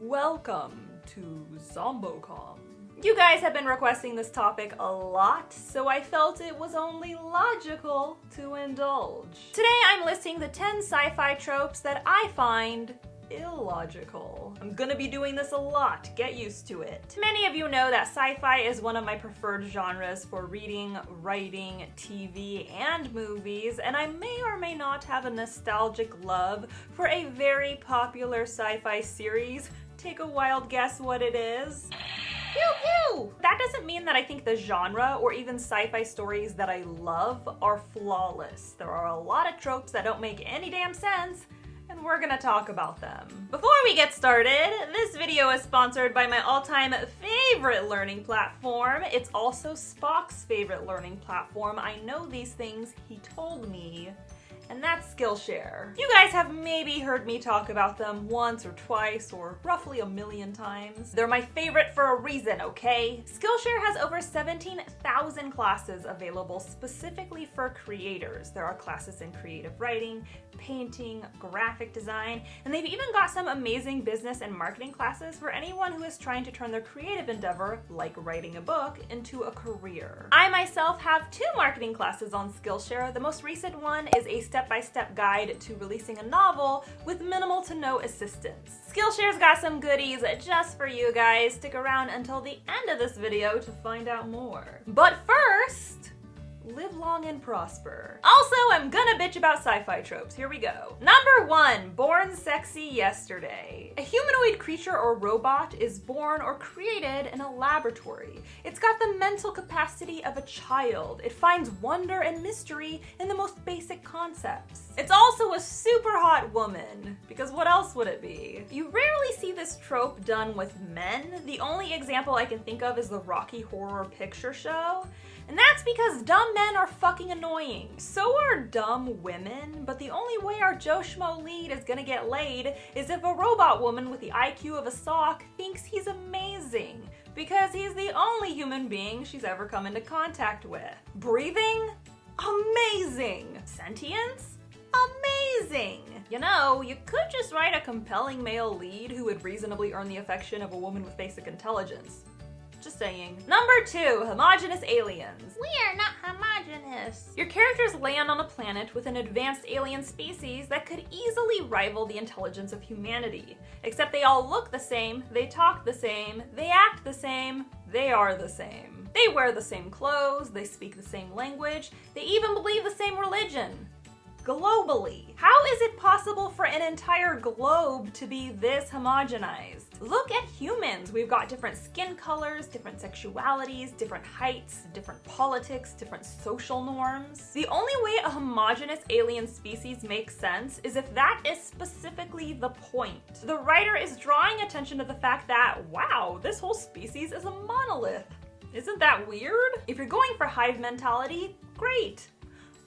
Welcome to Zombocom. You guys have been requesting this topic a lot, so I felt it was only logical to indulge. Today I'm listing the 10 sci-fi tropes that I find illogical. I'm gonna be doing this a lot, get used to it. Many of you know that sci-fi is one of my preferred genres for reading, writing, TV, and movies, and I may or may not have a nostalgic love for a very popular sci-fi series. Take a wild guess what it is. Pew pew! That doesn't mean that I think the genre or even sci-fi stories that I love are flawless. There are a lot of tropes that don't make any damn sense, and we're gonna talk about them. Before we get started, this video is sponsored by my all-time favorite learning platform. It's also Spock's favorite learning platform. I know these things, he told me, and that's Skillshare. You guys have maybe heard me talk about them once or twice or roughly a million times. They're my favorite for a reason, okay? Skillshare has over 17,000 classes available specifically for creators. There are classes in creative writing, painting, graphic design, and they've even got some amazing business and marketing classes for anyone who is trying to turn their creative endeavor, like writing a book, into a career. I myself have 2 marketing classes on Skillshare. The most recent one is a step-by-step guide to releasing a novel with minimal to no assistance. Skillshare's got some goodies just for you guys. Stick around until the end of this video to find out more. But first, live long and prosper. Also, I'm gonna bitch about sci-fi tropes. Here we go. Number 1, born sexy yesterday. A humanoid creature or robot is born or created in a laboratory. It's got the mental capacity of a child. It finds wonder and mystery in the most basic concepts. It's also a super hot woman, because what else would it be? You rarely see this trope done with men. The only example I can think of is the Rocky Horror Picture Show. And that's because dumb men are fucking annoying. So are dumb women, but the only way our Joe Schmo lead is gonna get laid is if a robot woman with the IQ of a sock thinks he's amazing, because he's the only human being she's ever come into contact with. Breathing? Amazing. Sentience? Amazing. You know, you could just write a compelling male lead who would reasonably earn the affection of a woman with basic intelligence. Just saying. Number 2, homogenous aliens. We are not homogenous. Your characters land on a planet with an advanced alien species that could easily rival the intelligence of humanity. Except they all look the same, they talk the same, they act the same, they are the same. They wear the same clothes, they speak the same language, they even believe the same religion. Globally. How is it possible for an entire globe to be this homogenized? Look at humans. We've got different skin colors, different sexualities, different heights, different politics, different social norms. The only way a homogenous alien species makes sense is if that is specifically the point. The writer is drawing attention to the fact that, wow, this whole species is a monolith. Isn't that weird? If you're going for hive mentality, great.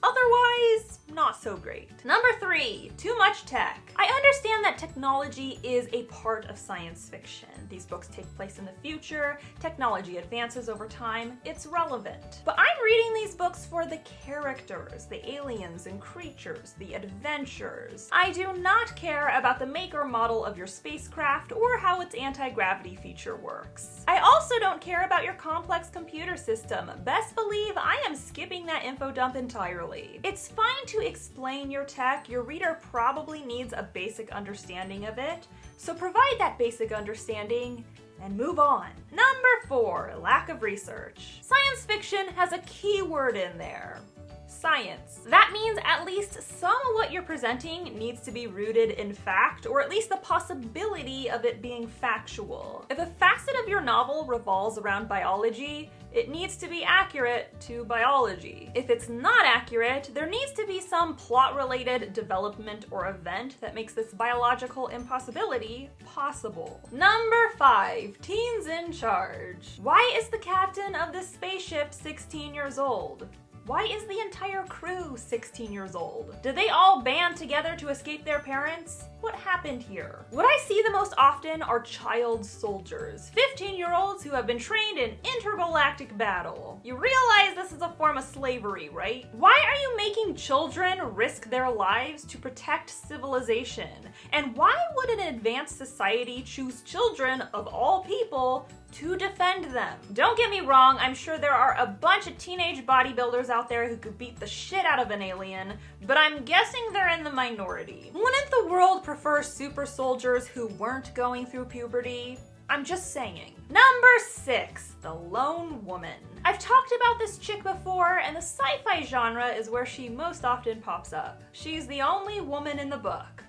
Otherwise, not so great. Number 3, too much tech. I understand that technology is a part of science fiction. These books take place in the future, technology advances over time, it's relevant. But I'm reading these books for the characters, the aliens and creatures, the adventures. I do not care about the make or model of your spacecraft or how its anti-gravity feature works. I also don't care about your complex computer system. Best believe I am skipping that info dump entirely. It's fine to explain your tech. Your reader probably needs a basic understanding of it, so provide that basic understanding and move on. Number 4, lack of research. Science fiction has a keyword in there. Science. That means at least some of what you're presenting needs to be rooted in fact, or at least the possibility of it being factual. If a facet of your novel revolves around biology, it needs to be accurate to biology. If it's not accurate, there needs to be some plot-related development or event that makes this biological impossibility possible. Number 5, teens in charge. Why is the captain of this spaceship 16 years old? Why is the entire crew 16 years old? Did they all band together to escape their parents? What happened here? What I see the most often are child soldiers, 15-year-olds who have been trained in intergalactic battle. You realize this is a form of slavery, right? Why are you making children risk their lives to protect civilization? And why would an advanced society choose children, of all people, to defend them? Don't get me wrong, I'm sure there are a bunch of teenage bodybuilders out there who could beat the shit out of an alien, but I'm guessing they're in the minority. Wouldn't the world prefer super soldiers who weren't going through puberty? I'm just saying. Number 6, the lone woman. I've talked about this chick before, and the sci-fi genre is where she most often pops up. She's the only woman in the book.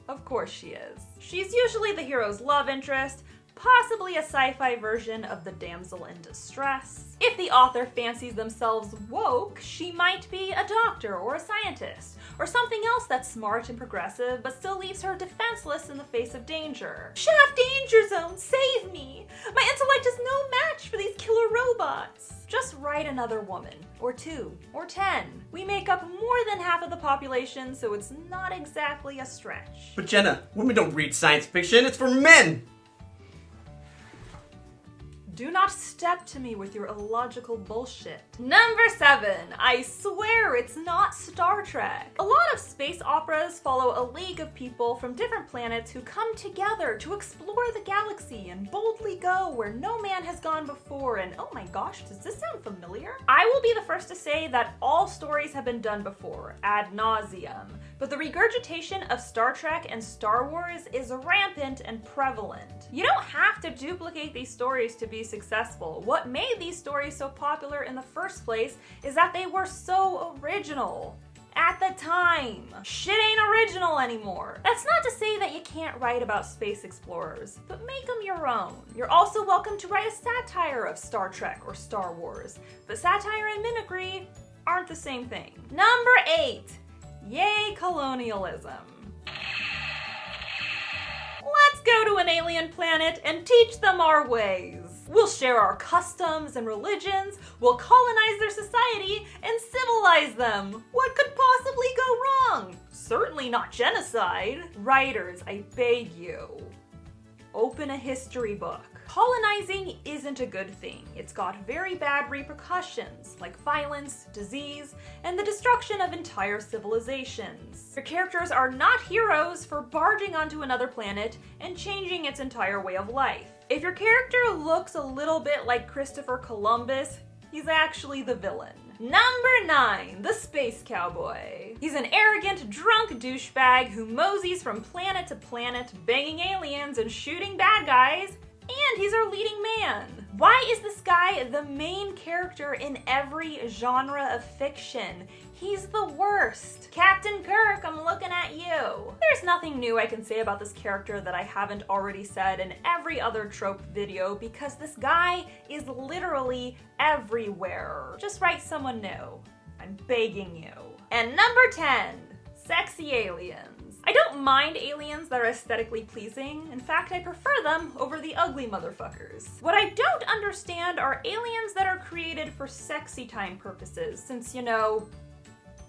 Of course she is. She's usually the hero's love interest, possibly a sci-fi version of the damsel in distress. If the author fancies themselves woke, she might be a doctor or a scientist, or something else that's smart and progressive but still leaves her defenseless in the face of danger. Shaft Danger Zone, save me! My intellect is no match for these killer robots! Just write another woman, or 2, or 10. We make up more than half of the population, so it's not exactly a stretch. But Jenna, women don't read science fiction, it's for men! Do not step to me with your illogical bullshit. Number 7, I swear it's not Star Trek. A lot of space operas follow a league of people from different planets who come together to explore the galaxy and boldly go where no man has gone before, and oh my gosh, does this sound familiar? I will be the first to say that all stories have been done before, ad nauseum, but the regurgitation of Star Trek and Star Wars is rampant and prevalent. You don't have to duplicate these stories to be successful. What made these stories so popular in the first place is that they were so original. At the time. Shit ain't original anymore. That's not to say that you can't write about space explorers, but make them your own. You're also welcome to write a satire of Star Trek or Star Wars, but satire and mimicry aren't the same thing. Number 8, yay colonialism. Let's go to an alien planet and teach them our ways. We'll share our customs and religions, we'll colonize their society, and civilize them. What could possibly go wrong? Certainly not genocide. Writers, I beg you, open a history book. Colonizing isn't a good thing. It's got very bad repercussions, like violence, disease, and the destruction of entire civilizations. Your characters are not heroes for barging onto another planet and changing its entire way of life. If your character looks a little bit like Christopher Columbus, he's actually the villain. Number 9, the Space Cowboy. He's an arrogant, drunk douchebag who moseys from planet to planet, banging aliens and shooting bad guys, and he's our leading man. Why is this guy the main character in every genre of fiction? He's the worst. Captain Kirk, I'm looking at you. There's nothing new I can say about this character that I haven't already said in every other trope video because this guy is literally everywhere. Just write someone new. I'm begging you. And number 10, sexy aliens. I don't mind aliens that are aesthetically pleasing. In fact, I prefer them over the ugly motherfuckers. What I don't understand are aliens that are created for sexy time purposes, since, you know,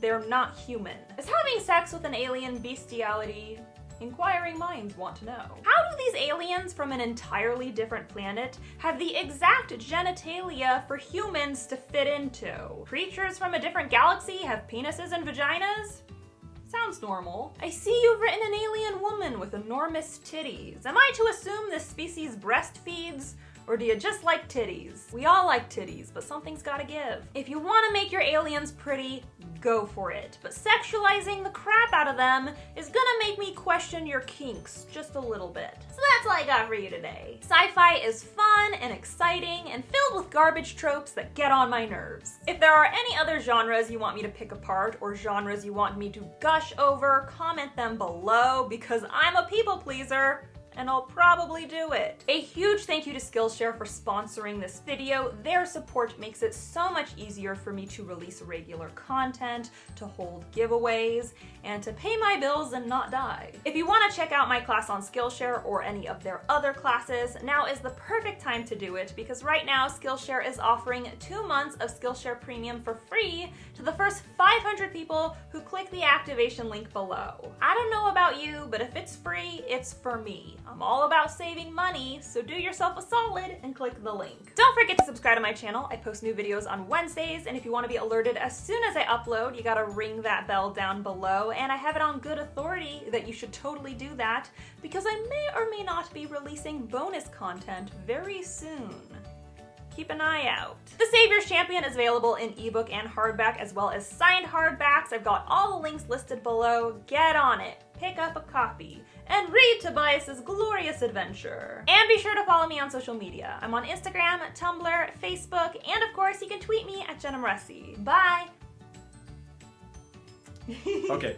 they're not human. Is having sex with an alien bestiality? Inquiring minds want to know. How do these aliens from an entirely different planet have the exact genitalia for humans to fit into? Creatures from a different galaxy have penises and vaginas? Sounds normal. I see you've written an alien woman with enormous titties. Am I to assume this species breastfeeds? Or do you just like titties? We all like titties, but something's gotta give. If you want to make your aliens pretty, go for it. But sexualizing the crap out of them is gonna make me question your kinks just a little bit. So that's all I got for you today. Sci-fi is fun and exciting and filled with garbage tropes that get on my nerves. If there are any other genres you want me to pick apart or genres you want me to gush over, comment them below because I'm a people pleaser and I'll probably do it. A huge thank you to Skillshare for sponsoring this video. Their support makes it so much easier for me to release regular content, to hold giveaways, and to pay my bills and not die. If you want to check out my class on Skillshare or any of their other classes, now is the perfect time to do it because right now Skillshare is offering 2 months of Skillshare Premium for free to the first 500 people who click the activation link below. I don't know about you, but if it's free, it's for me. I'm all about saving money, so do yourself a solid and click the link. Don't forget to subscribe to my channel. I post new videos on Wednesdays, and if you want to be alerted as soon as I upload, you gotta ring that bell down below, and I have it on good authority that you should totally do that because I may or may not be releasing bonus content very soon. Keep an eye out. The Savior's Champion is available in ebook and hardback as well as signed hardbacks. I've got all the links listed below. Get on it, pick up a copy, and read Tobias's glorious adventure. And be sure to follow me on social media. I'm on Instagram, Tumblr, Facebook, and of course you can tweet me at Jenna Moreci. Bye! Okay.